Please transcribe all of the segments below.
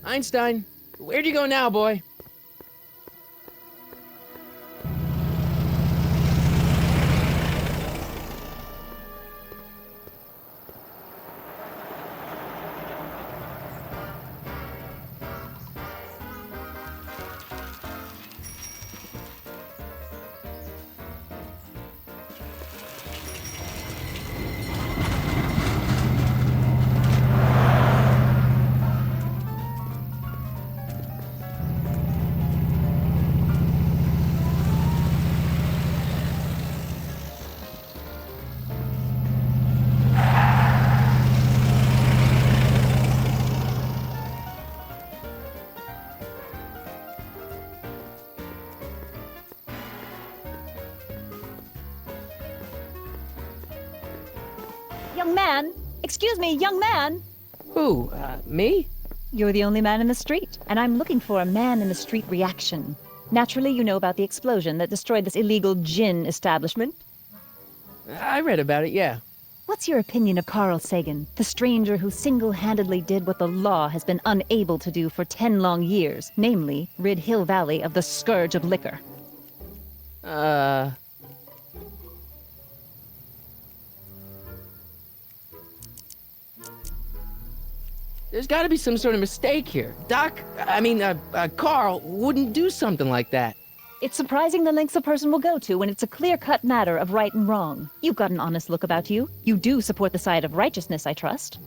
Einstein, where'd you go now, boy? Young man! Excuse me, young man! Who, me? You're the only man in the street, and I'm looking for a man-in-the-street reaction. Naturally, you know about the explosion that destroyed this illegal gin establishment. I read about it, yeah. What's your opinion of Carl Sagan, the stranger who single-handedly did what the law has been unable to do for 10 long years, namely, rid Hill Valley of the scourge of liquor? There's gotta be some sort of mistake here. Carl wouldn't do something like that. It's surprising the lengths a person will go to when it's a clear-cut matter of right and wrong. You've got an honest look about you. You do support the side of righteousness, I trust.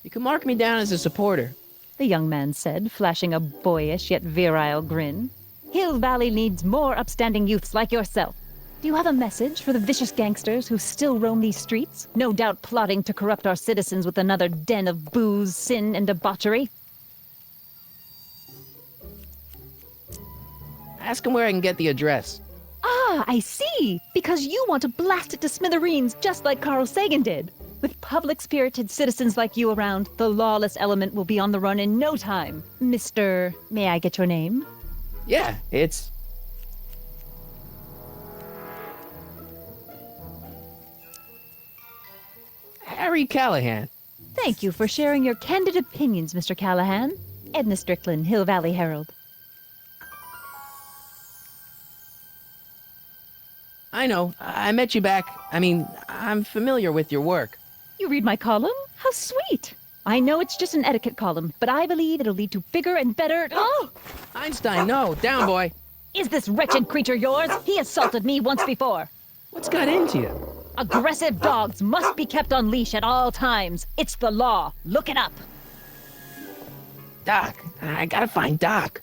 You can mark me down as a supporter. The young man said, flashing a boyish yet virile grin. Hill Valley needs more upstanding youths like yourself. Do you have a message for the vicious gangsters who still roam these streets, no doubt plotting to corrupt our citizens with another den of booze, sin, and debauchery? Ask him where I can get the address. Ah, I see! Because you want to blast it to smithereens just like Carl Sagan did. With public-spirited citizens like you around, the lawless element will be on the run in no time. Mr. May I get your name? Yeah, it's... Harry Callahan. Thank you for sharing your candid opinions, Mr. Callahan. Edna Strickland, Hill Valley Herald. I know, I met you back. I'm familiar with your work. You read my column? How sweet! I know it's just an etiquette column, but I believe it'll lead to bigger and better... Oh! Einstein, no, down, boy. Is this wretched creature yours? He assaulted me once before. What's got into you? Aggressive dogs must be kept on leash at all times. It's the law. Look it up. Doc, I gotta find Doc.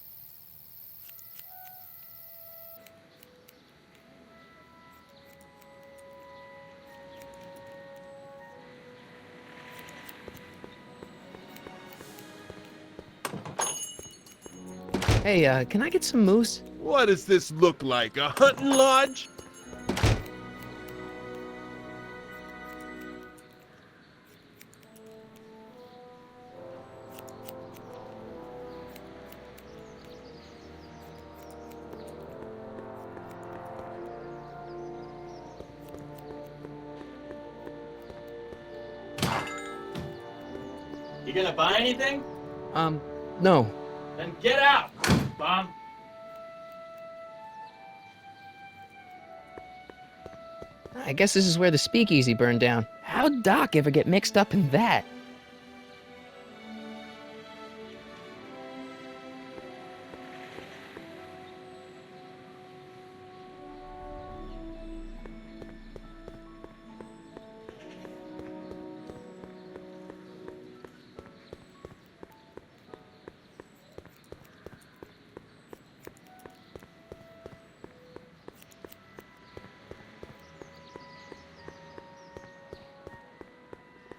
Hey, can I get some moose? What does this look like, a hunting lodge? You gonna buy anything? No. Then get out, bum. I guess this is where the speakeasy burned down. How'd Doc ever get mixed up in that?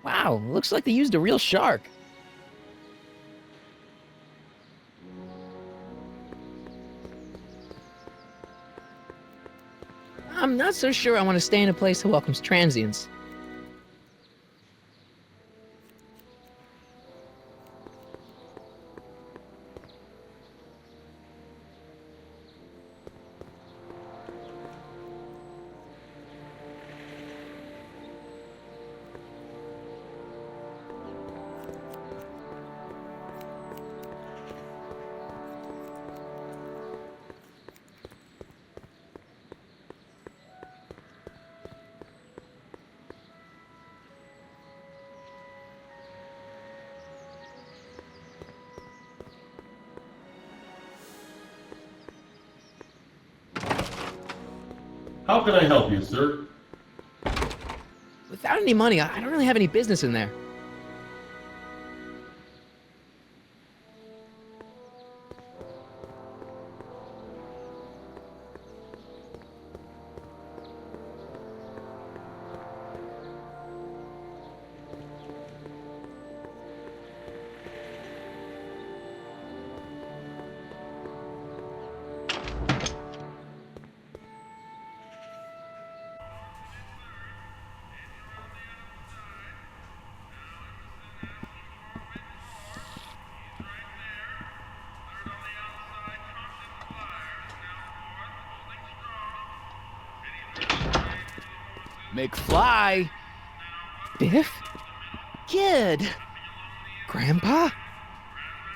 Wow, looks like they used a real shark. I'm not so sure I want to stay in a place that welcomes transients. How can I help you, sir? Without any money, I don't really have any business in there. McFly? Biff? Kid! Grandpa?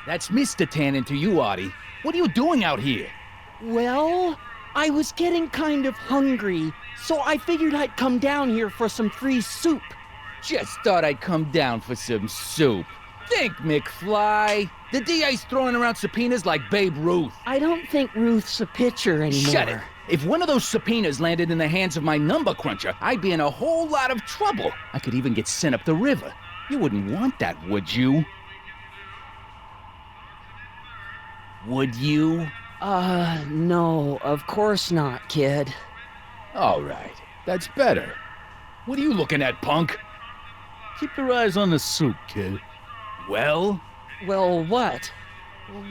That's Mr. Tannen to you, Artie. What are you doing out here? Well, I was getting kind of hungry, so I figured I'd come down here for some free soup. Just thought I'd come down for some soup. Think, McFly. The DA's throwing around subpoenas like Babe Ruth. I don't think Ruth's a pitcher anymore. Shut it. If one of those subpoenas landed in the hands of my number cruncher, I'd be in a whole lot of trouble. I could even get sent up the river. You wouldn't want that, would you? Would you? No, of course not, kid. All right. That's better. What are you looking at, punk? Keep your eyes on the soup, kid. Well? Well, what?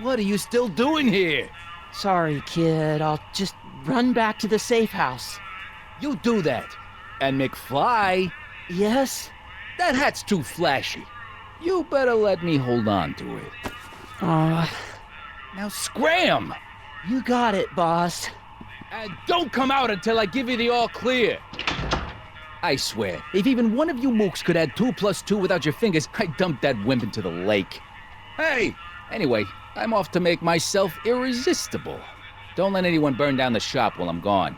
What are you still doing here? Sorry, kid. I'll just run back to the safe house. You do that. And McFly, Yes? that hat's too flashy. You better let me hold on to it. Now scram! You got it, boss. And don't come out until I give you the all clear. I swear, if even one of you mooks could add 2 + 2 without your fingers, I'd dump that wimp into the lake. Hey! Anyway, I'm off to make myself irresistible. Don't let anyone burn down the shop while I'm gone.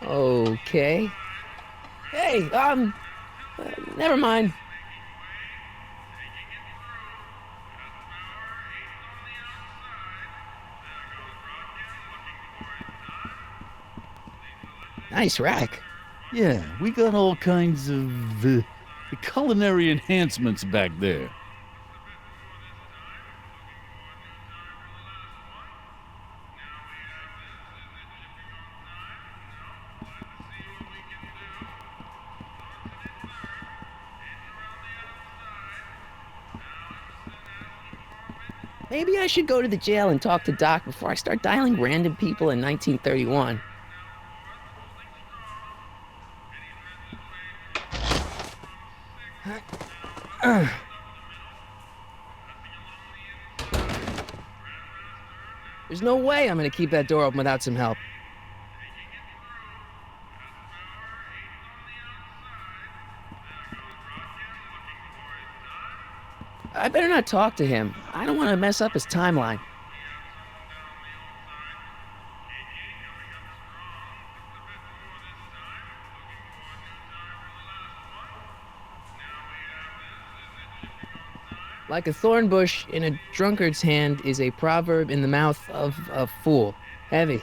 Okay. Hey, never mind. Nice rack. Yeah, we got all kinds of culinary enhancements back there. Maybe I should go to the jail and talk to Doc before I start dialing random people in 1931. There's no way I'm gonna keep that door open without some help. I better not talk to him. I don't want to mess up his timeline. Like a thorn bush in a drunkard's hand is a proverb in the mouth of a fool. Heavy.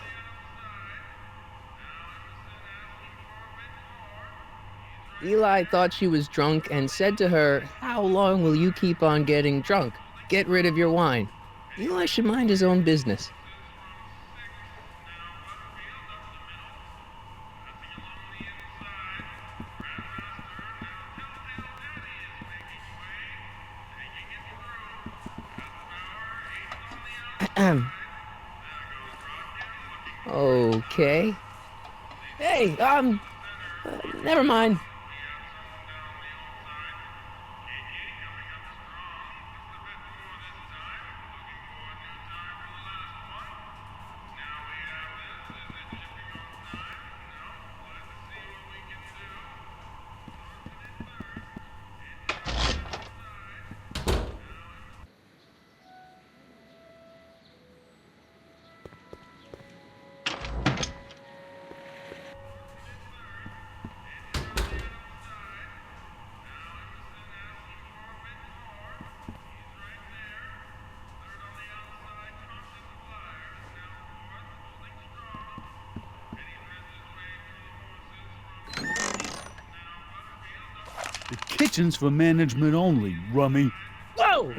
Eli thought she was drunk and said to her, "How long will you keep on getting drunk? Get rid of your wine." Eli should mind his own business. Okay. Hey, never mind. kitchen's for management only, rummy. Whoa!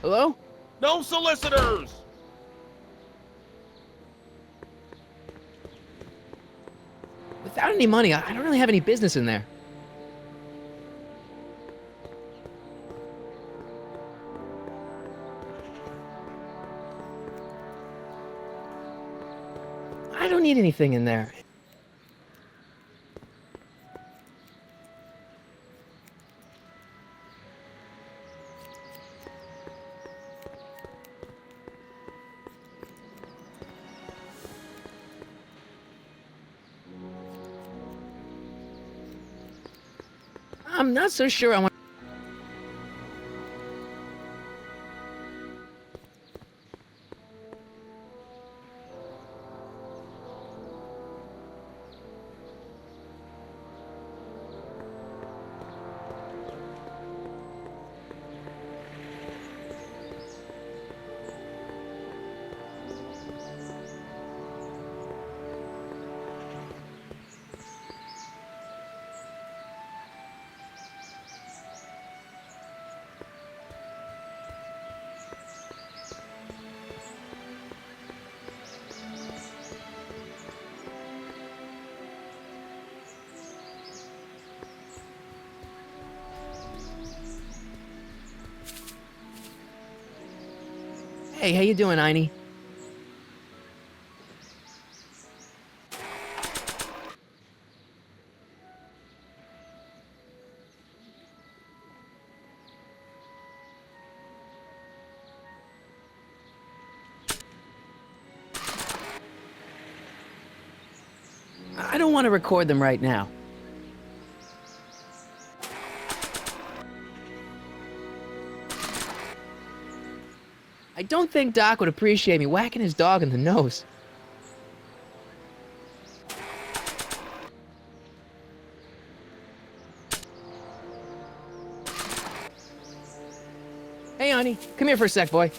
Hello? No solicitors! Without any money, I don't really have any business in there. I don't need anything in there. I'm not so sure I want. Hey, how you doing, Einie? I don't want to record them right now. I don't think Doc would appreciate me whacking his dog in the nose. Hey, honey, come here for a sec, boy.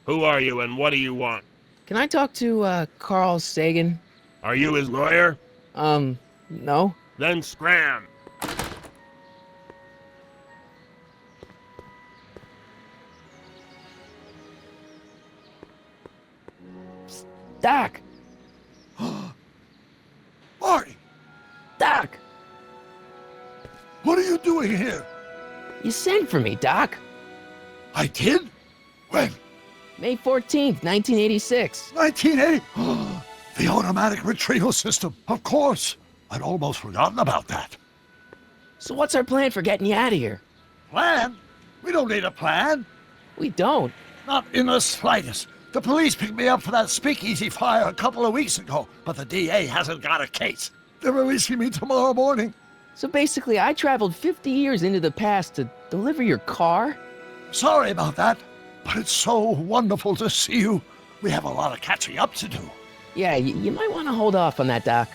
Who are you and what do you want? Can I talk to, Carl Sagan? Are you his lawyer? No. Then scram! Doc! doing here? You sent for me, Doc. I did? When? May 14th, 1986. 1980? The automatic retrieval system. Of course. I'd almost forgotten about that. So what's our plan for getting you out of here? Plan? We don't need a plan. We don't. Not in the slightest. The police picked me up for that speakeasy fire a couple of weeks ago, but the DA hasn't got a case. They're releasing me tomorrow morning. So basically, I traveled 50 years into the past to deliver your car? Sorry about that, but it's so wonderful to see you. We have a lot of catching up to do. Yeah, you might want to hold off on that, Doc.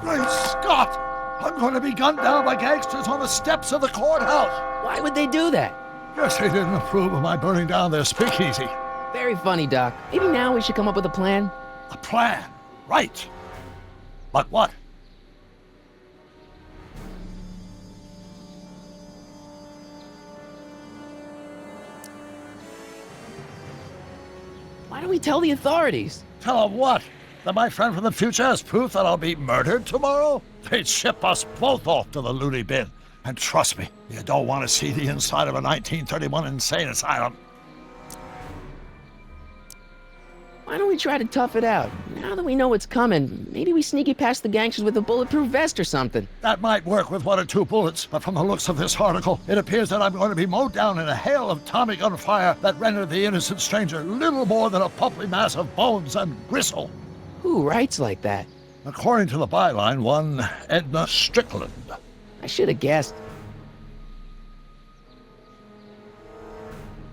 Great Scott! I'm going to be gunned down by gangsters on the steps of the courthouse. Why would they do that? Guess they didn't approve of my burning down their speakeasy. Very funny, Doc. Maybe now we should come up with a plan? A plan? Right. But what? Why don't we tell the authorities? Tell them what? That my friend from the future has proof that I'll be murdered tomorrow? They'd ship us both off to the loony bin. And trust me, you don't want to see the inside of a 1931 insane asylum. Why don't we try to tough it out? Now that we know what's coming, maybe we sneak it past the gangsters with a bulletproof vest or something. That might work with 1 or 2 bullets, but from the looks of this article, it appears that I'm going to be mowed down in a hail of Tommy gun fire that rendered the innocent stranger little more than a pulpy mass of bones and gristle. Who writes like that? According to the byline, one Edna Strickland. I should have guessed.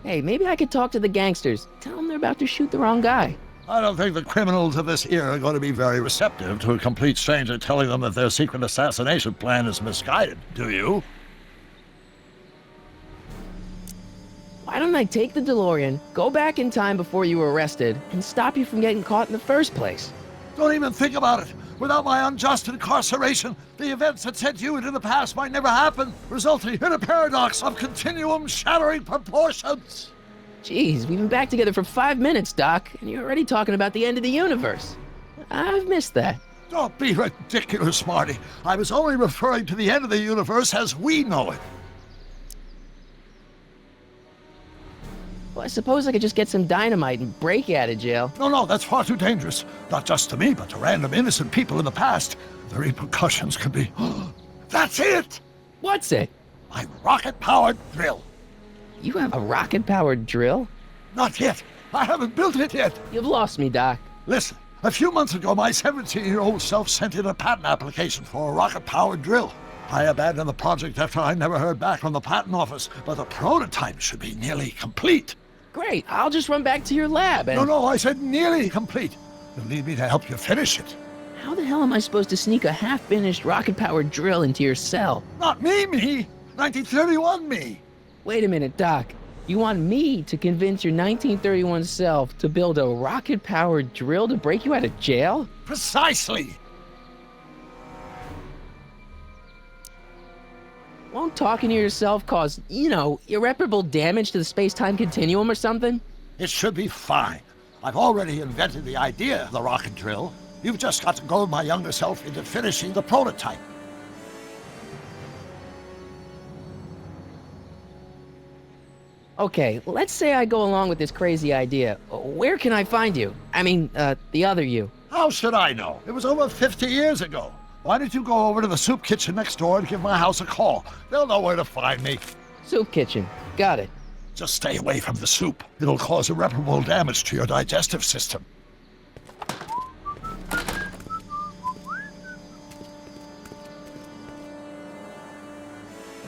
Hey, maybe I could talk to the gangsters. Tell them they're about to shoot the wrong guy. I don't think the criminals of this era are going to be very receptive to a complete stranger telling them that their secret assassination plan is misguided, do you? Why don't I take the DeLorean, go back in time before you were arrested, and stop you from getting caught in the first place? Don't even think about it. Without my unjust incarceration, the events that sent you into the past might never happen, resulting in a paradox of continuum-shattering proportions. Jeez, we've been back together for 5 minutes, Doc, and you're already talking about the end of the universe. I've missed that. Don't be ridiculous, Marty. I was only referring to the end of the universe as we know it. Well, I suppose I could just get some dynamite and break you out of jail. No, that's far too dangerous. Not just to me, but to random innocent people in the past. The repercussions could be... That's it! What's it? My rocket-powered drill. You have a rocket-powered drill? Not yet. I haven't built it yet. You've lost me, Doc. Listen, a few months ago, my 17-year-old self sent in a patent application for a rocket-powered drill. I abandoned the project after I never heard back from the patent office, but the prototype should be nearly complete. Great, I'll just run back to your lab and... No, I said nearly complete. You'll need me to help you finish it. How the hell am I supposed to sneak a half-finished rocket-powered drill into your cell? Not me! 1931 me! Wait a minute, Doc. You want me to convince your 1931 self to build a rocket-powered drill to break you out of jail? Precisely! Won't talking to yourself cause, irreparable damage to the space-time continuum or something? It should be fine. I've already invented the idea of the rocket drill. You've just got to goad my younger self into finishing the prototype. Okay, let's say I go along with this crazy idea. Where can I find you? I mean, the other you. How should I know? It was over 50 years ago. Why don't you go over to the soup kitchen next door and give my house a call? They'll know where to find me. Soup kitchen. Got it. Just stay away from the soup. It'll cause irreparable damage to your digestive system.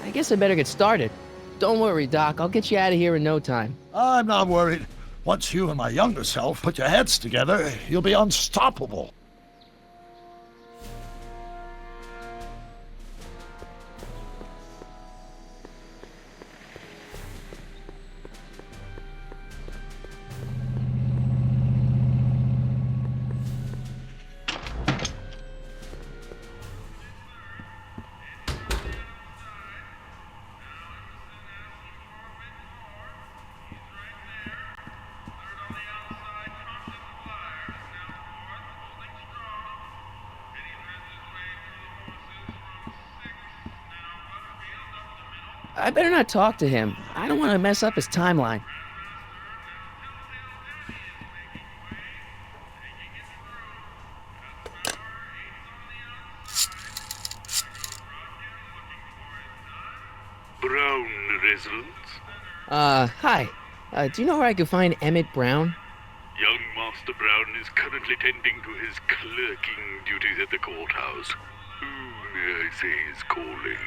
I guess I better get started. Don't worry, Doc. I'll get you out of here in no time. I'm not worried. Once you and my younger self put your heads together, you'll be unstoppable. I better not talk to him. I don't want to mess up his timeline. Brown residence? Hi. Do you know where I could find Emmett Brown? Young Master Brown is currently tending to his clerking duties at the courthouse. Who may I say is calling?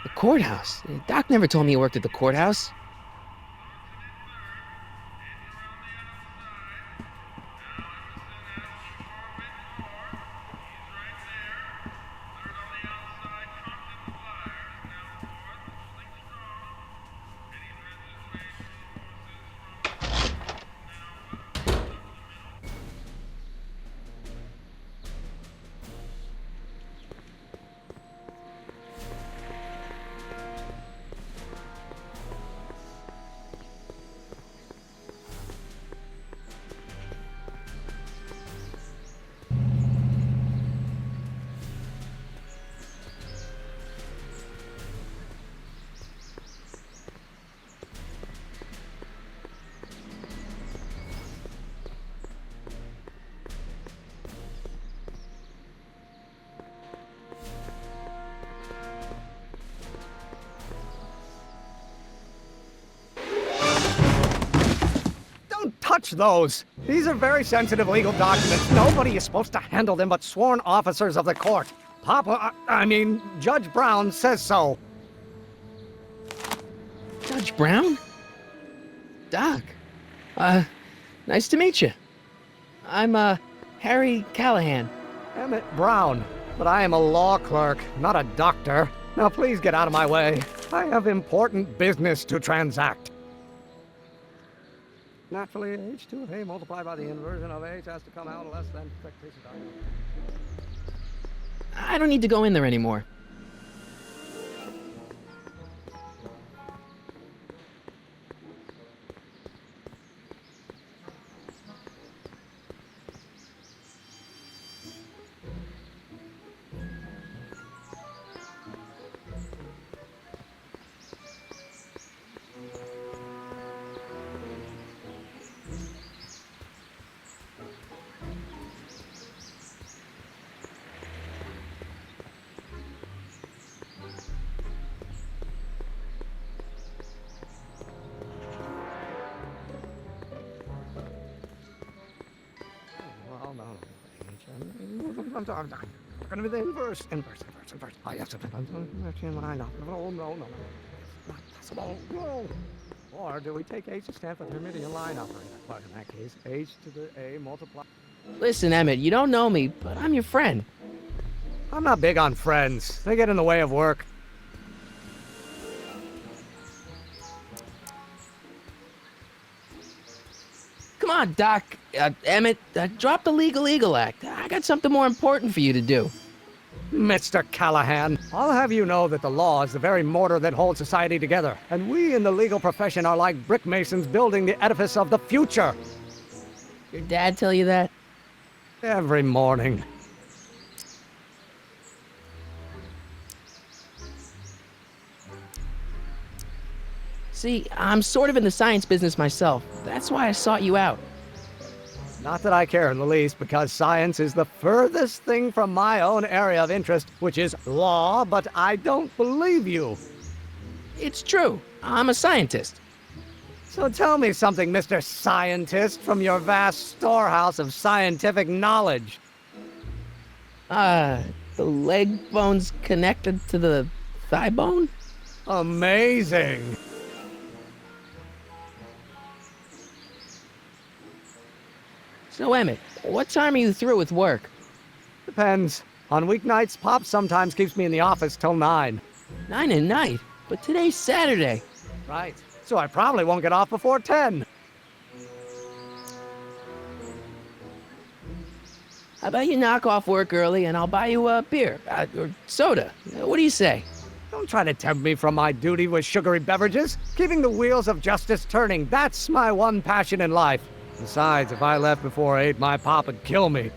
The courthouse? Doc never told me he worked at the courthouse. Touch those. These are very sensitive legal documents. Nobody is supposed to handle them but sworn officers of the court. Judge Brown says so. Judge Brown? Doc. Nice to meet you. I'm, Harry Callahan. Emmett Brown. But I am a law clerk, not a doctor. Now please get out of my way. I have important business to transact. Naturally, h2 of A multiplied by the inversion of H has to come out less than fictitious. I don't need to go in there anymore. I'm going to be the inverse. Oh, yes, oh, no. Not possible. No. Or do we take H to stand for the Hermitian line operator? But in that case, H to the A multiplied. Listen, Emmett, you don't know me, but I'm your friend. I'm not big on friends. They get in the way of work. Come on, Doc. Emmett, drop the Legal Eagle Act. I got something more important for you to do. Mr. Callahan, I'll have you know that the law is the very mortar that holds society together, and we in the legal profession are like brick masons building the edifice of the future. Your dad tell you that? Every morning. See, I'm sort of in the science business myself. That's why I sought you out. Not that I care in the least, because science is the furthest thing from my own area of interest, which is law, but I don't believe you. It's true. I'm a scientist. So tell me something, Mr. Scientist, from your vast storehouse of scientific knowledge. The leg bone's connected to the thigh bone? Amazing. So, Emmett, what time are you through with work? Depends. On weeknights, Pop sometimes keeps me in the office till 9. 9 at night? But today's Saturday. Right. So I probably won't get off before 10. How about you knock off work early and I'll buy you a beer, or soda. What do you say? Don't try to tempt me from my duty with sugary beverages. Keeping the wheels of justice turning, that's my one passion in life. Besides, if I left before 8, my pop would kill me.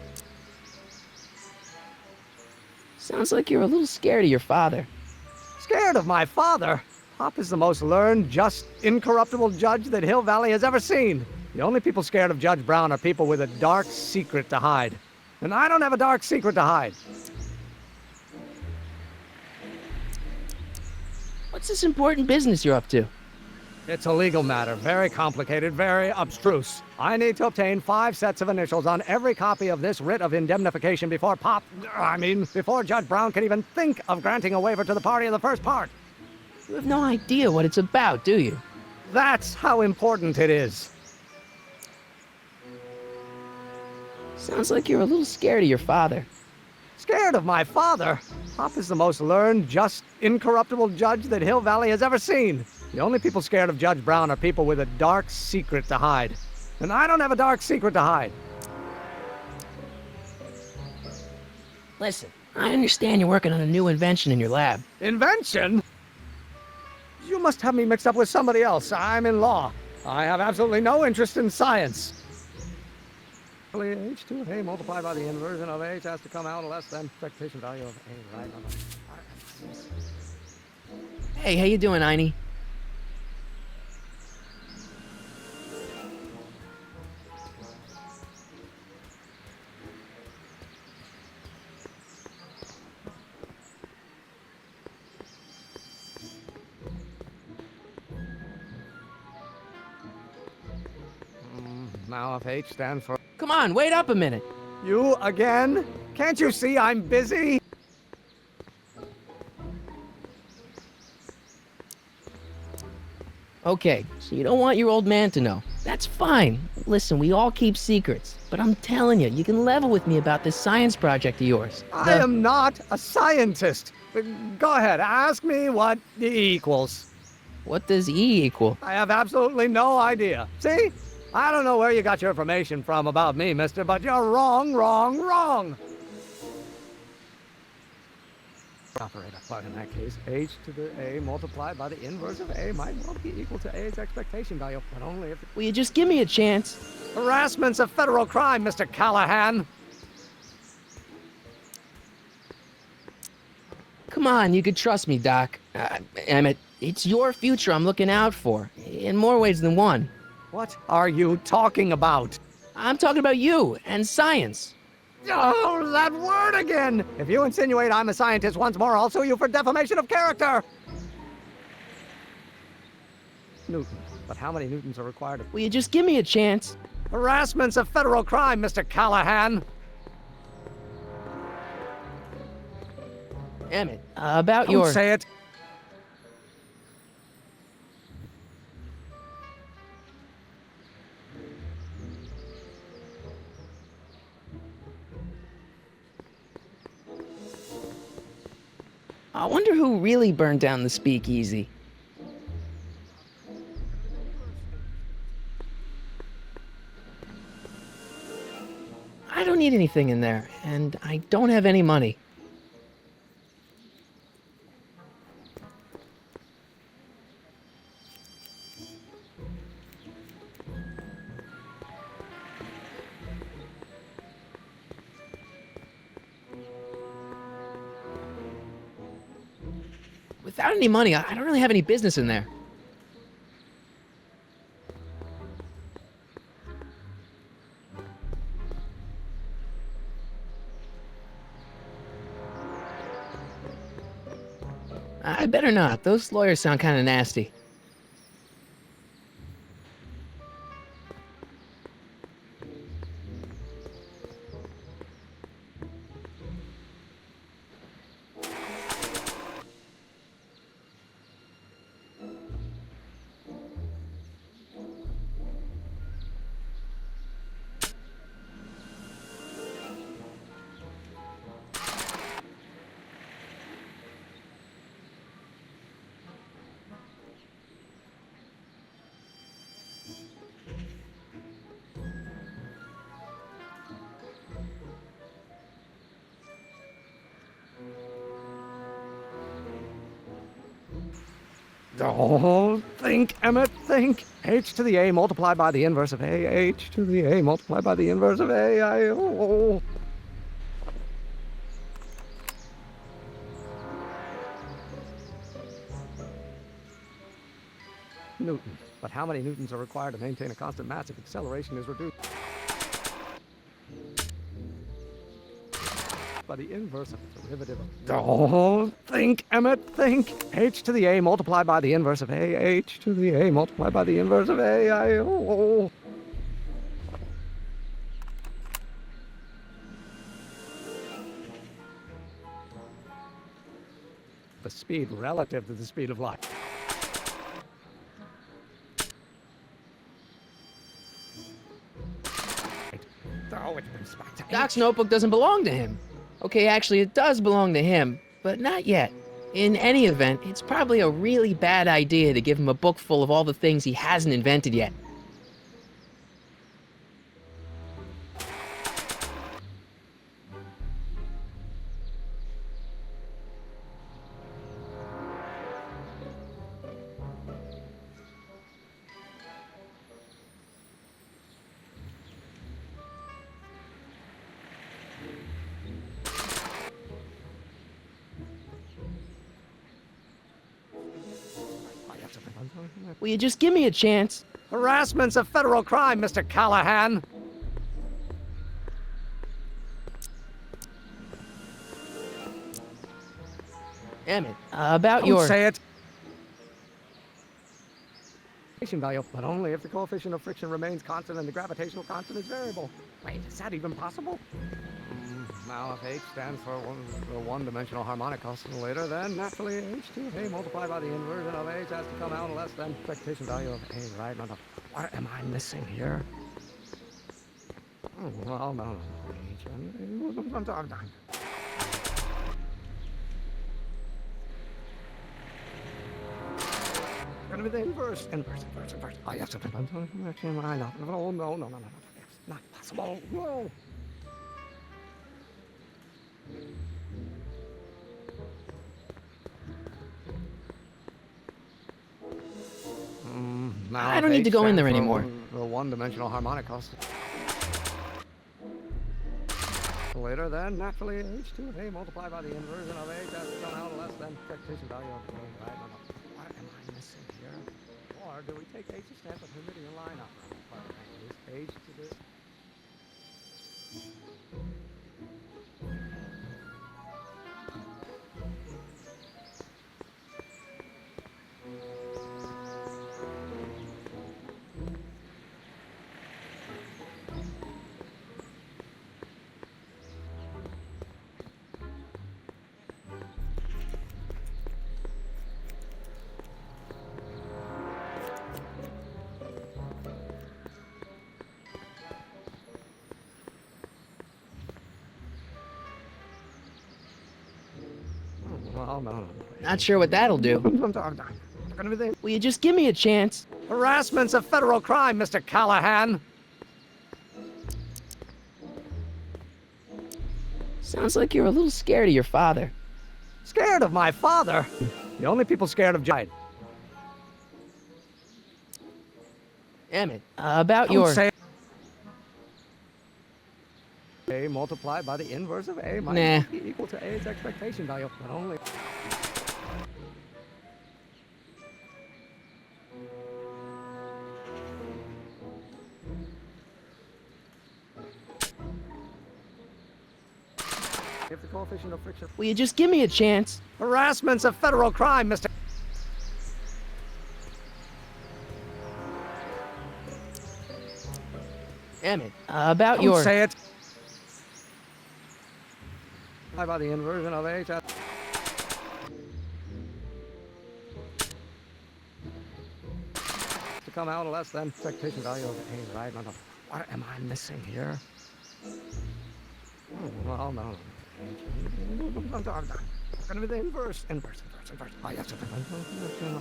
Sounds like you're a little scared of your father. Scared of my father? Pop is the most learned, just, incorruptible judge that Hill Valley has ever seen. The only people scared of Judge Brown are people with a dark secret to hide. And I don't have a dark secret to hide. What's this important business you're up to? It's a legal matter, very complicated, very abstruse. I need to obtain 5 sets of initials on every copy of this writ of indemnification before before Judge Brown can even think of granting a waiver to the party in the first part. You have no idea what it's about, do you? That's how important it is. Sounds like you're a little scared of your father. Scared of my father? Pop is the most learned, just, incorruptible judge that Hill Valley has ever seen. The only people scared of Judge Brown are people with a dark secret to hide. And I don't have a dark secret to hide. Listen, I understand you're working on a new invention in your lab. Invention? You must have me mixed up with somebody else. I'm in law. I have absolutely no interest in science. H to A multiplied by the inversion of H has to come out less than expectation value of A, right? Hey, how you doing, Einie? Now if H stands for... Come on, wait up a minute. You again? Can't you see I'm busy? Okay, so you don't want your old man to know. That's fine. Listen, we all keep secrets. But I'm telling you, you can level with me about this science project of yours. I am not a scientist. Go ahead, ask me what E equals. What does E equal? I have absolutely no idea. See? I don't know where you got your information from about me, mister, but you're wrong, wrong, wrong. Operator, but in that case, H to the A multiplied by the inverse of A might well be equal to A's expectation value, but only if... Will you just give me a chance? Harassment's a federal crime, Mr. Callahan. Come on, you could trust me, Doc. Emmett, it's your future I'm looking out for, in more ways than one. What are you talking about? I'm talking about you and science. Oh, that word again! If you insinuate I'm a scientist once more, I'll sue you for defamation of character! Newton. But how many Newtons are required? Will you just give me a chance? Harassment's a federal crime, Mr. Callahan. Emmett, about Don't your... say it. I wonder who really burned down the speakeasy. I don't need anything in there, and I don't have any money. Without any money, I don't really have any business in there. I better not. Those lawyers sound kind of nasty. Don't think, Emmett, think. H to the A multiplied by the inverse of A. H to the A multiplied by the inverse of A. Newton. But how many newtons are required to maintain a constant mass if acceleration is reduced by the inverse of the derivative of... Don't think, Emmett, think. H to the A multiplied by the inverse of A. H to the A multiplied by the inverse of A. The speed relative to the speed of light. Oh, it brings back to Doc's notebook doesn't belong to him. Okay, actually, it does belong to him, but not yet. In any event, it's probably a really bad idea to give him a book full of all the things he hasn't invented yet. Will you just give me a chance? Harassment's a federal crime, Mr. Callahan. Emmett, about Don't your... say it. Value, but only if the coefficient of friction remains constant and the gravitational constant is variable. Wait, is that even possible? Now, if H stands for the one-dimensional harmonic oscillator, then naturally H2A multiplied by the inversion of H has to come out less than expectation value of A, right? No, no. What am I missing here? Oh, well, no. Gonna be the inverse. Oh, yes, I know. Oh, no. It's not possible. No. I don't need to go in there anymore. The one-dimensional harmonic oscillator, then naturally H2A multiplied by the inversion of H has to come out less than expectation value of A, right? No. What am I missing here? Or do we take H to stand for Hermitian line operator? This H to this. Oh, no. Not sure what that'll do. Will you just give me a chance? Harassment's a federal crime, Mr. Callahan. Sounds like you're a little scared of your father. Scared of my father? The only people scared of Giant. Emmett, about Don't your... say A multiplied by the inverse of A might Nah. be equal to A's expectation value, but only... if the coefficient of friction... Will you just give me a chance? Harassment's a federal crime, Mr. Emmett, about Don't your... say it. By the inversion of H. To come out less than expectation value of A, right? No. What am I missing here? Oh, well, no. It's gonna be the inverse. Oh, yes,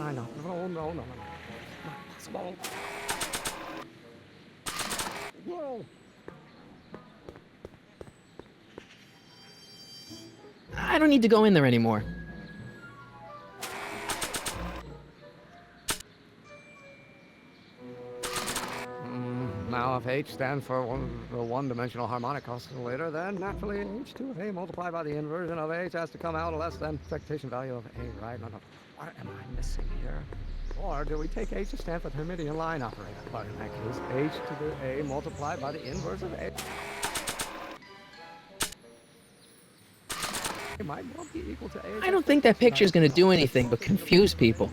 I know. Oh, no. It's not possible. Whoa. I don't need to go in there anymore. Now, if H stands for the one-dimensional harmonic oscillator, then naturally H2A multiplied by the inversion of H has to come out less than expectation value of A, right? No. What am I missing here? Or do we take h to stand for the Hermitian line operator? But in that case, h to the a multiplied by the inverse of a might well be equal to a. I don't think that picture's gonna do anything but confuse people.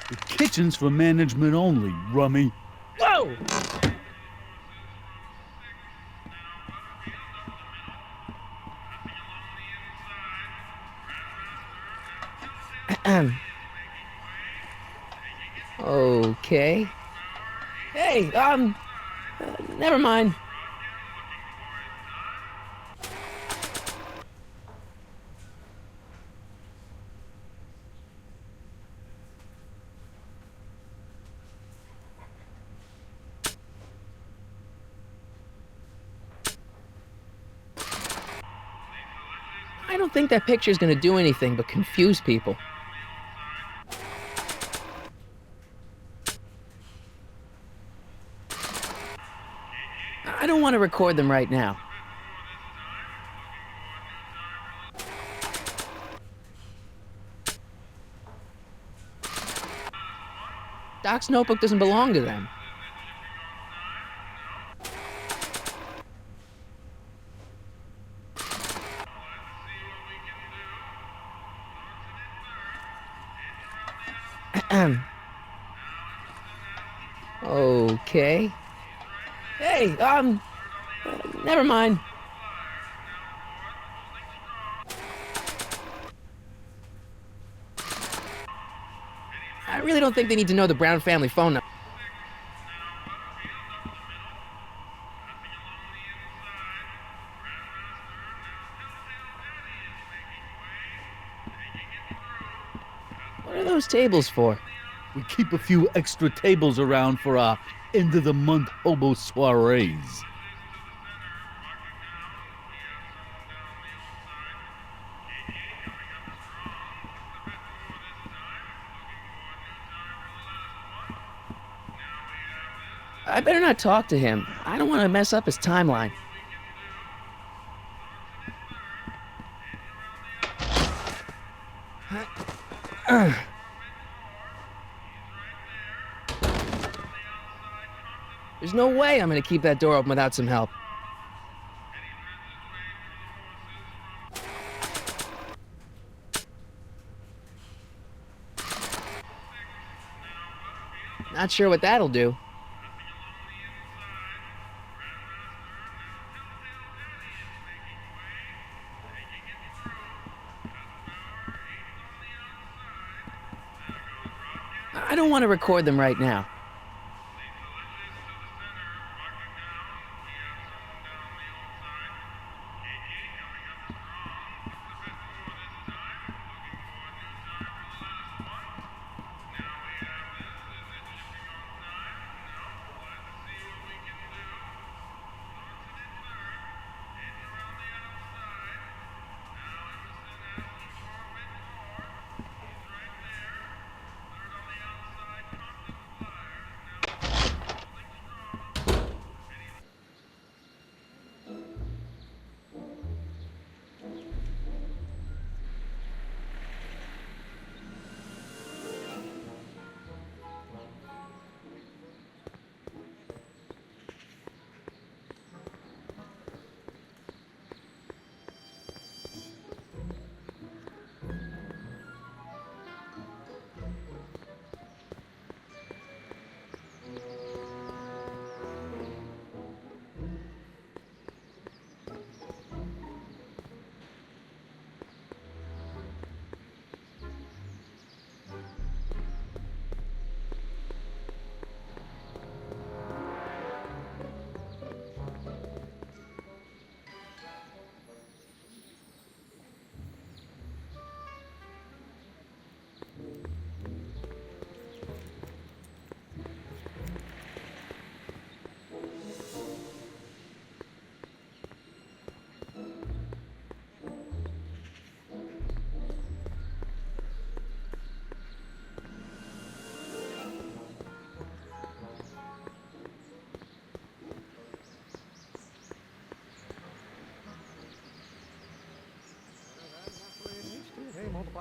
The kitchen's for management only, rummy. Whoa! Okay. Hey, never mind. I don't think that picture's gonna do anything but confuse people. I don't want to record them right now. Doc's notebook doesn't belong to them. Okay. Hey, never mind. I really don't think they need to know the Brown family phone number. What are those tables for? We keep a few extra tables around for our end-of-the-month hobo soirees. I better not talk to him. I don't want to mess up his timeline. There's no way I'm gonna keep that door open without some help. Not sure what that'll do. I don't want to record them right now.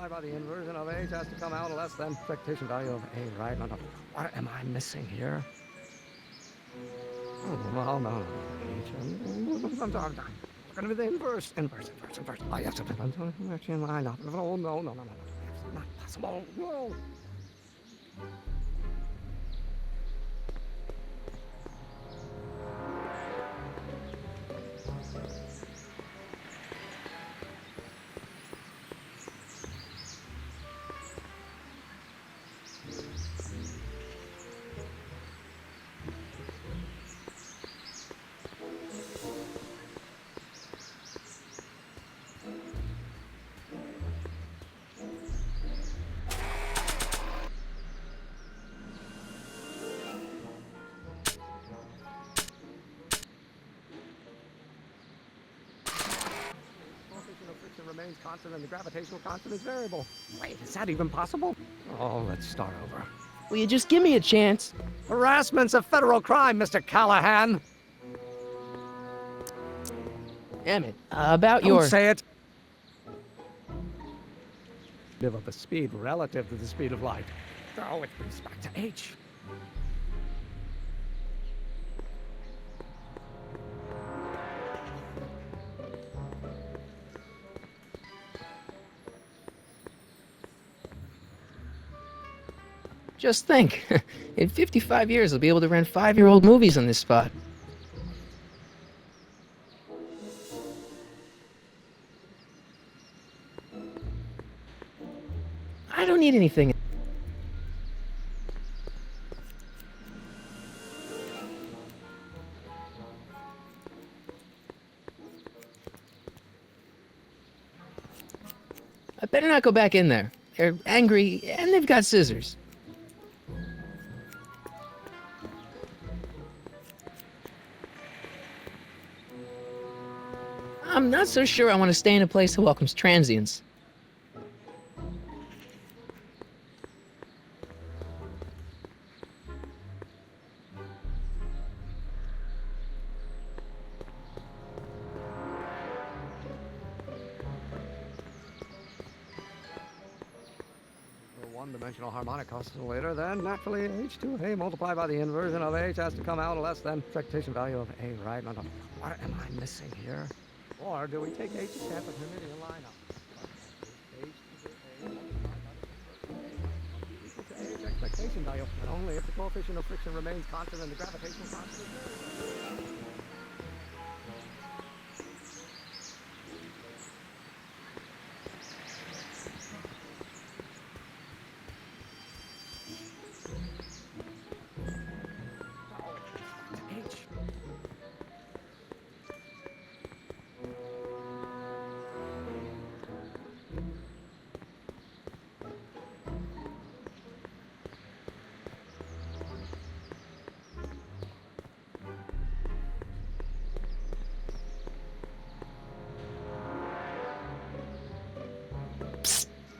multiplied by the inversion of h has to come out less than expectation value of a, right? No. What am I missing here? Oh, well, no. I'm going to be the inverse. Oh, yes, I'm line up. Oh, no. It's not possible. No. Remains constant and the gravitational constant is variable. Wait, is that even possible? Oh, let's start over. Will you just give me a chance? Harassment's a federal crime, Mr. Callahan. Emmett, about Don't your... say it. Of the speed relative to the speed of light. Oh, it brings back to h. Just think, in 55 years, I'll be able to rent 5-year-old movies on this spot. I don't need anything. I better not go back in there. They're angry, and they've got scissors. I'm not so sure I want to stay in a place that welcomes transients. One-dimensional harmonic oscillator, then naturally h2a multiplied by the inversion of h has to come out less than expectation value of a, right? No. What am I missing here? Or do we take h to stand for the Hermitian lineup? H expectation value, but only if the coefficient of friction remains constant and the gravitational constant is zero.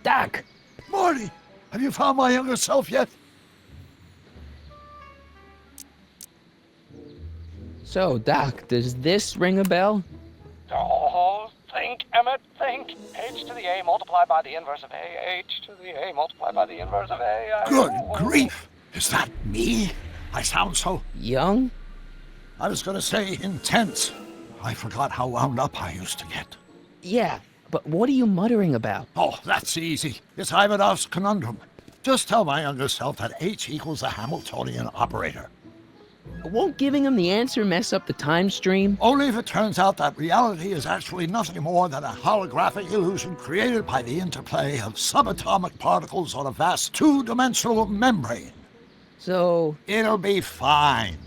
Doc! Marty, have you found my younger self yet? So, Doc, does this ring a bell? Oh, think, Emmett, think. H to the a multiplied by the inverse of a. H to the a multiplied by the inverse of a. Good grief! Is that me? I sound so... Young? I was gonna say intense. I forgot how wound up I used to get. Yeah, but what are you muttering about? Oh, that's easy. It's Ivanov's conundrum. Just tell my younger self that H equals the Hamiltonian operator. Won't giving him the answer mess up the time stream? Only if it turns out that reality is actually nothing more than a holographic illusion created by the interplay of subatomic particles on a vast two-dimensional membrane. So... It'll be fine.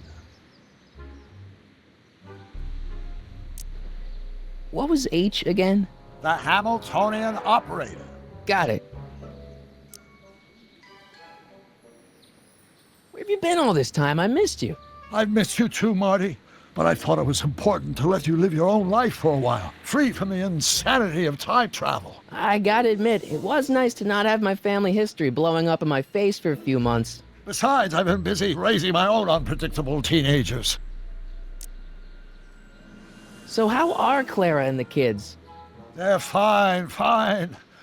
What was H again? The Hamiltonian operator. Got it. Where have you been all this time? I missed you. I've missed you too, Marty. But I thought it was important to let you live your own life for a while, free from the insanity of time travel. I gotta admit, it was nice to not have my family history blowing up in my face for a few months. Besides, I've been busy raising my own unpredictable teenagers. So how are Clara and the kids? They're fine.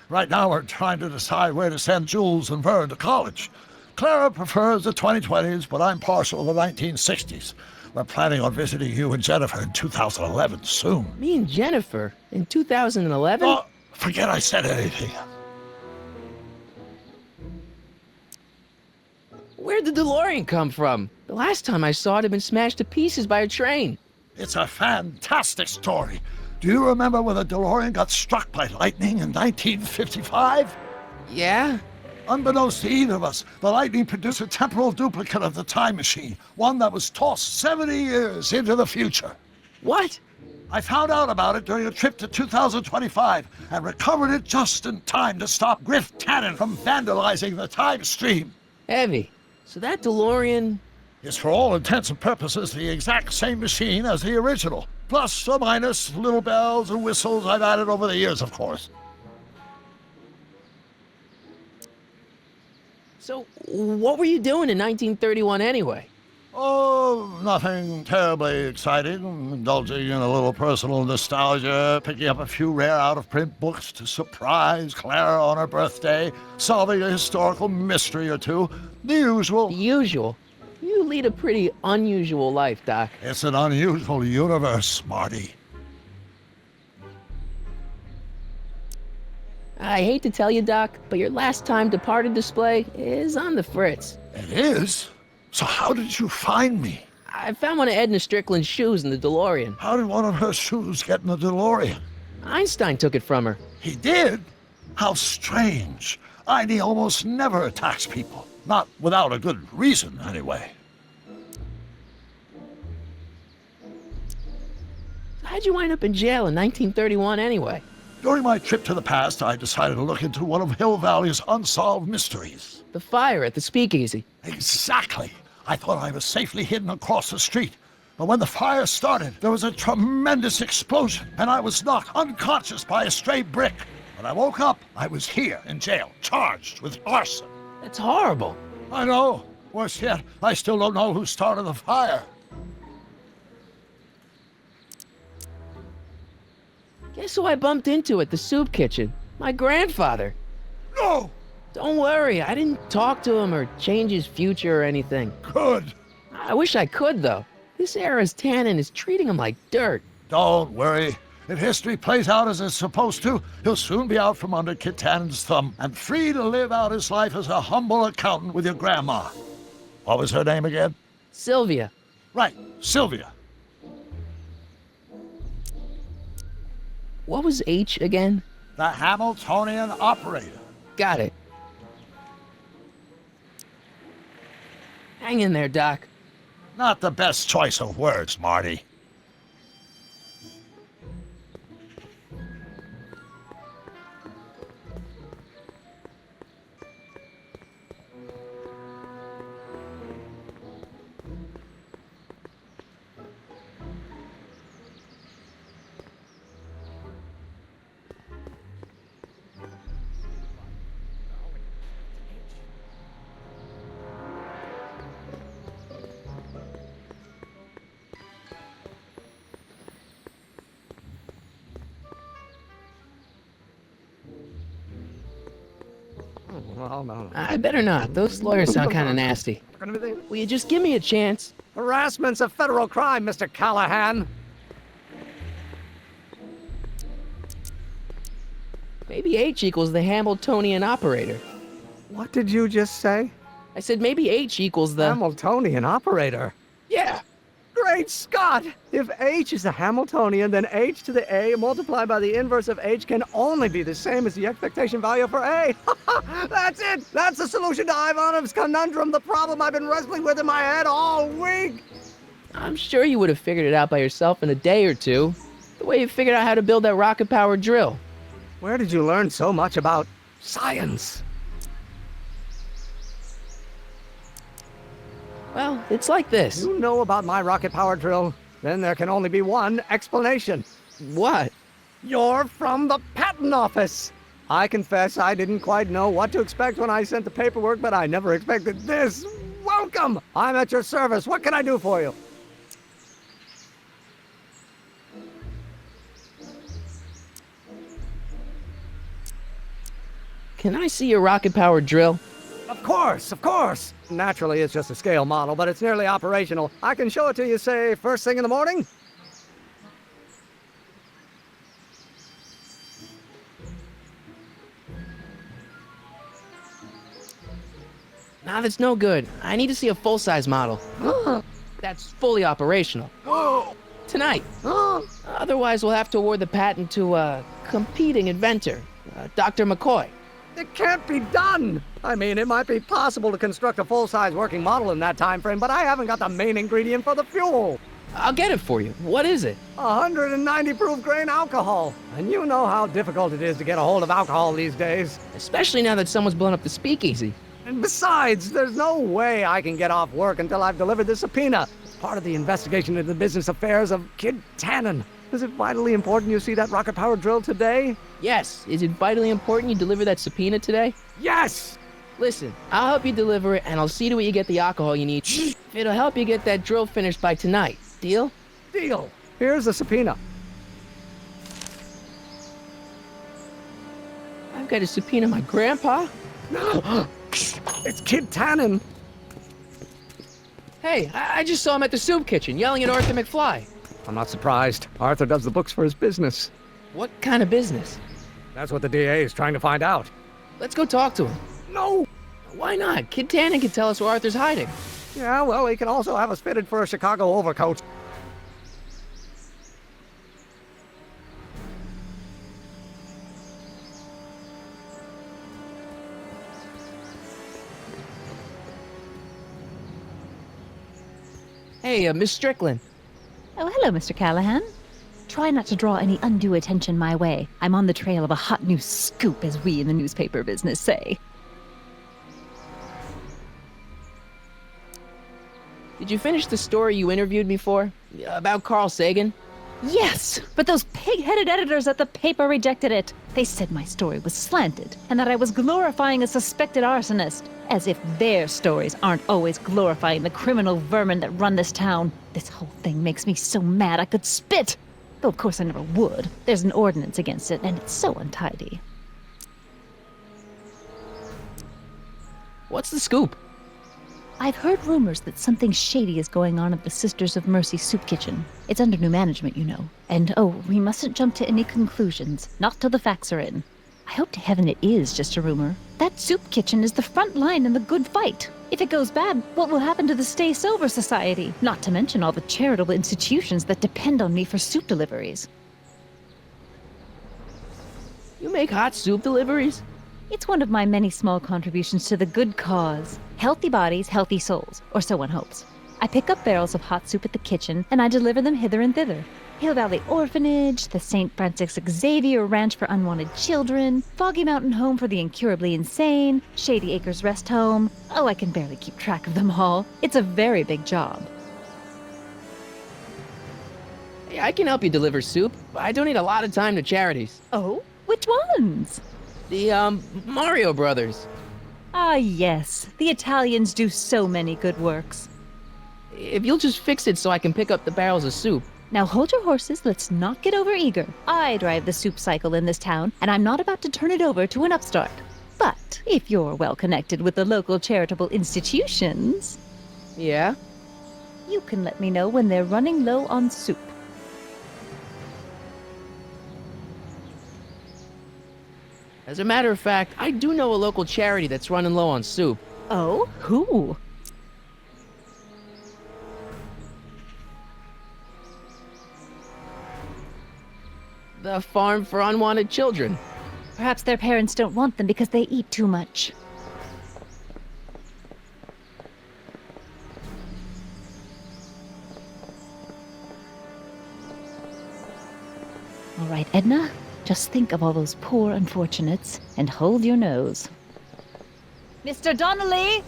Right now we're trying to decide where to send Jules and Vern to college. Clara prefers the 2020s, but I'm partial to the 1960s. We're planning on visiting you and Jennifer in 2011 soon. Me and Jennifer? In 2011? Oh, forget I said anything. Where'd the DeLorean come from? The last time I saw it had been smashed to pieces by a train. It's a fantastic story. Do you remember when the DeLorean got struck by lightning in 1955? Yeah? Unbeknownst to either of us, the lightning produced a temporal duplicate of the time machine, one that was tossed 70 years into the future. What? I found out about it during a trip to 2025 and recovered it just in time to stop Griff Tannen from vandalizing the time stream. Heavy. So that DeLorean... is for all intents and purposes the exact same machine as the original. Plus or minus little bells and whistles I've added over the years, of course. So, what were you doing in 1931 anyway? Oh, nothing terribly exciting. Indulging in a little personal nostalgia, picking up a few rare out-of-print books to surprise Clara on her birthday, solving a historical mystery or two. The usual. The usual? You lead a pretty unusual life, Doc. It's an unusual universe, Marty. I hate to tell you, Doc, but your last time departed display is on the fritz. It is? So how did you find me? I found one of Edna Strickland's shoes in the DeLorean. How did one of her shoes get in the DeLorean? Einstein took it from her. He did? How strange. Einie almost never attacks people. Not without a good reason, anyway. How'd you wind up in jail in 1931 anyway? During my trip to the past, I decided to look into one of Hill Valley's unsolved mysteries. The fire at the speakeasy. Exactly. I thought I was safely hidden across the street. But when the fire started, there was a tremendous explosion, and I was knocked unconscious by a stray brick. When I woke up, I was here in jail, charged with arson. That's horrible. I know. Worse yet, I still don't know who started the fire. Guess who I bumped into at the soup kitchen? My grandfather. No! Don't worry, I didn't talk to him or change his future or anything. Good. I wish I could, though. This era's Tannen is treating him like dirt. Don't worry. If history plays out as it's supposed to, he'll soon be out from under Kit Tannen's thumb and free to live out his life as a humble accountant with your grandma. What was her name again? Sylvia. Right, Sylvia. What was H again? The Hamiltonian operator. Got it. Hang in there, Doc. Not the best choice of words, Marty. Well, no. I better not. Those lawyers sound kind of nasty. Will you just give me a chance? Harassment's a federal crime, Mr. Callahan. Maybe H equals the Hamiltonian operator. What did you just say? I said maybe H equals the... Hamiltonian operator? Yeah. Great Scott! If H is a Hamiltonian, then H to the A multiplied by the inverse of H can only be the same as the expectation value for A. That's it! That's the solution to Ivanov's conundrum, the problem I've been wrestling with in my head all week! I'm sure you would have figured it out by yourself in a day or two. The way you figured out how to build that rocket-powered drill. Where did you learn so much about science? Well, it's like this. You know about my rocket-powered drill? Then there can only be one explanation. What? You're from the patent office! I confess I didn't quite know what to expect when I sent the paperwork, but I never expected this. Welcome! I'm at your service. What can I do for you? can I see your rocket-powered drill? Of course, of course. Naturally, it's just a scale model, but it's nearly operational. I can show it to you, say, first thing in the morning? Nah, that's no good. I need to see a full-size model. That's fully operational. Tonight. Otherwise, we'll have to award the patent to a competing inventor, Dr. McCoy. It can't be done! I mean, it might be possible to construct a full-size working model in that time frame, but I haven't got the main ingredient for the fuel. I'll get it for you. What is it? 190 proof grain alcohol. And you know how difficult it is to get a hold of alcohol these days. Especially now that someone's blown up the speakeasy. And besides, there's no way I can get off work until I've delivered this subpoena. It's part of the investigation into the business affairs of Kid Tannen. Is it vitally important you see that rocket-powered drill today? Yes. Is it vitally important you deliver that subpoena today? Yes! Listen, I'll help you deliver it, and I'll see to it you get the alcohol you need. It'll help you get that drill finished by tonight. Deal? Deal. Here's the subpoena. I've got to subpoena my grandpa? It's Kid Tannen. Hey, I just saw him at the soup kitchen yelling at Arthur McFly. I'm not surprised. Arthur does the books for his business. What kind of business? That's what the DA is trying to find out. Let's go talk to him. No! Why not? Kid Tannen can tell us where Arthur's hiding. Yeah, well, he can also have us fitted for a Chicago overcoat. Hey, Miss Strickland. Oh, hello, Mr. Callahan. Try not to draw any undue attention my way. I'm on the trail of a hot new scoop, as we in the newspaper business say. Did you finish the story you interviewed me for? About Carl Sagan? Yes, but those pig-headed editors at the paper rejected it. They said my story was slanted, and that I was glorifying a suspected arsonist. As if their stories aren't always glorifying the criminal vermin that run this town. This whole thing makes me so mad I could spit. Though of course I never would. There's an ordinance against it, and it's so untidy. What's the scoop? I've heard rumors that something shady is going on at the Sisters of Mercy soup kitchen. It's under new management, you know. And oh, we mustn't jump to any conclusions. Not till the facts are in. I hope to heaven it is just a rumor. That soup kitchen is the front line in the good fight. If it goes bad, what will happen to the Stay Sober Society? Not to mention all the charitable institutions that depend on me for soup deliveries. You make hot soup deliveries? It's one of my many small contributions to the good cause. Healthy bodies, healthy souls, or so one hopes. I pick up barrels of hot soup at the kitchen, and I deliver them hither and thither. Hill Valley Orphanage, the St. Francis Xavier Ranch for Unwanted Children, Foggy Mountain Home for the Incurably Insane, Shady Acres Rest Home. Oh, I can barely keep track of them all. It's a very big job. Hey, I can help you deliver soup. I donate a lot of time to charities. Oh? Which ones? The, Mario Brothers. Ah, yes. The Italians do so many good works. If you'll just fix it so I can pick up the barrels of soup. Now hold your horses, let's not get overeager. I drive the soup cycle in this town, and I'm not about to turn it over to an upstart. But if you're well connected with the local charitable institutions... Yeah? You can let me know when they're running low on soup. As a matter of fact, I do know a local charity that's running low on soup. Oh? Who? The Farm for Unwanted Children. Perhaps their parents don't want them because they eat too much. All right, Edna, just think of all those poor unfortunates and hold your nose. Mr. Donnelly!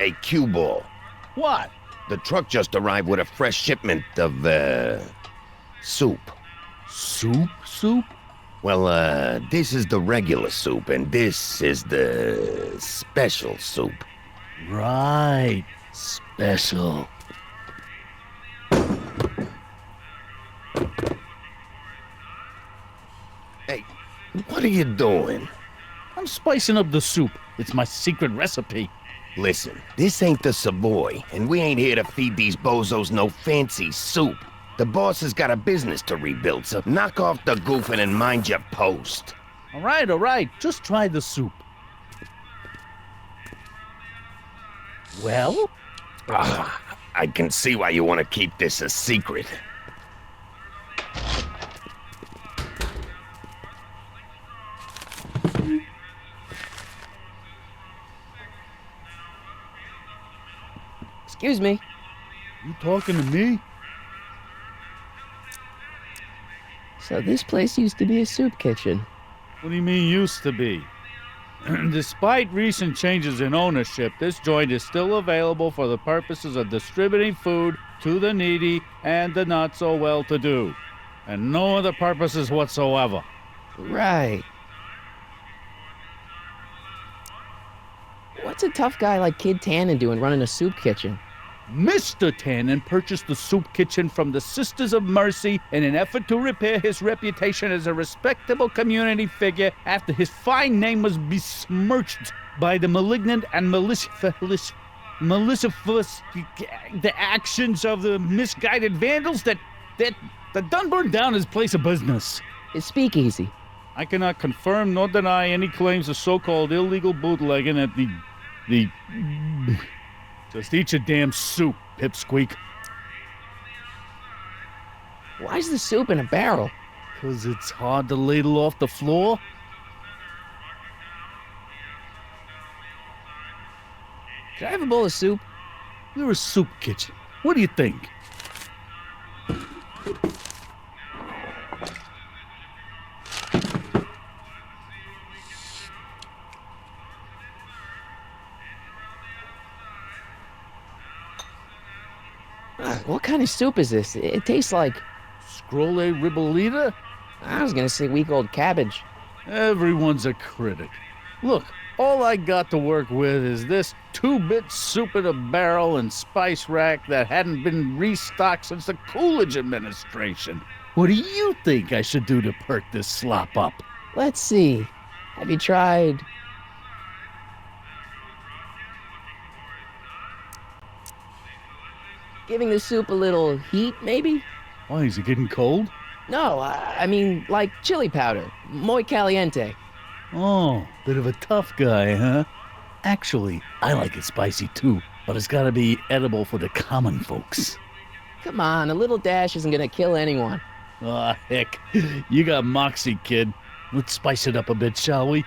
Hey, cue ball. What? The truck just arrived with a fresh shipment of, soup. Soup? Well, this is the regular soup, and this is the special soup. Right. Special. Hey, what are you doing? I'm spicing up the soup. It's my secret recipe. Listen, this ain't the Savoy, and we ain't here to feed these bozos no fancy soup. The boss has got a business to rebuild, so knock off the goofing and mind your post. All right. Just try the soup. Well? I can see why you want to keep this a secret. Excuse me. You talking to me? So this place used to be a soup kitchen. What do you mean used to be? Despite recent changes in ownership, this joint is still available for the purposes of distributing food to the needy and the not-so-well-to-do. And no other purposes whatsoever. Right. What's a tough guy like Kid Tannen doing running a soup kitchen? Mr. Tannen purchased the soup kitchen from the Sisters of Mercy in an effort to repair his reputation as a respectable community figure after his fine name was besmirched by the malignant and malicious the actions of the misguided vandals that done burned down his place of business. His speakeasy. I cannot confirm nor deny any claims of so-called illegal bootlegging at the Just eat your damn soup, pipsqueak. Why's the soup in a barrel? 'Cause it's hard to ladle off the floor. Can I have a bowl of soup? We're a soup kitchen. What do you think? What kind of soup is this? It tastes like... Scrolle ribolita? I was gonna say week-old cabbage. Everyone's a critic. Look, all I got to work with is this 2-bit soup in a barrel and spice rack that hadn't been restocked since the Coolidge administration. What do you think I should do to perk this slop up? Let's see. Have you tried... giving the soup a little heat, maybe? Why, is it getting cold? No, I mean, like chili powder. Muy caliente. Oh, bit of a tough guy, huh? Actually, I like it spicy too, but it's gotta be edible for the common folks. Come on, a little dash isn't gonna kill anyone. Aw, heck. You got moxie, kid. Let's spice it up a bit, shall we?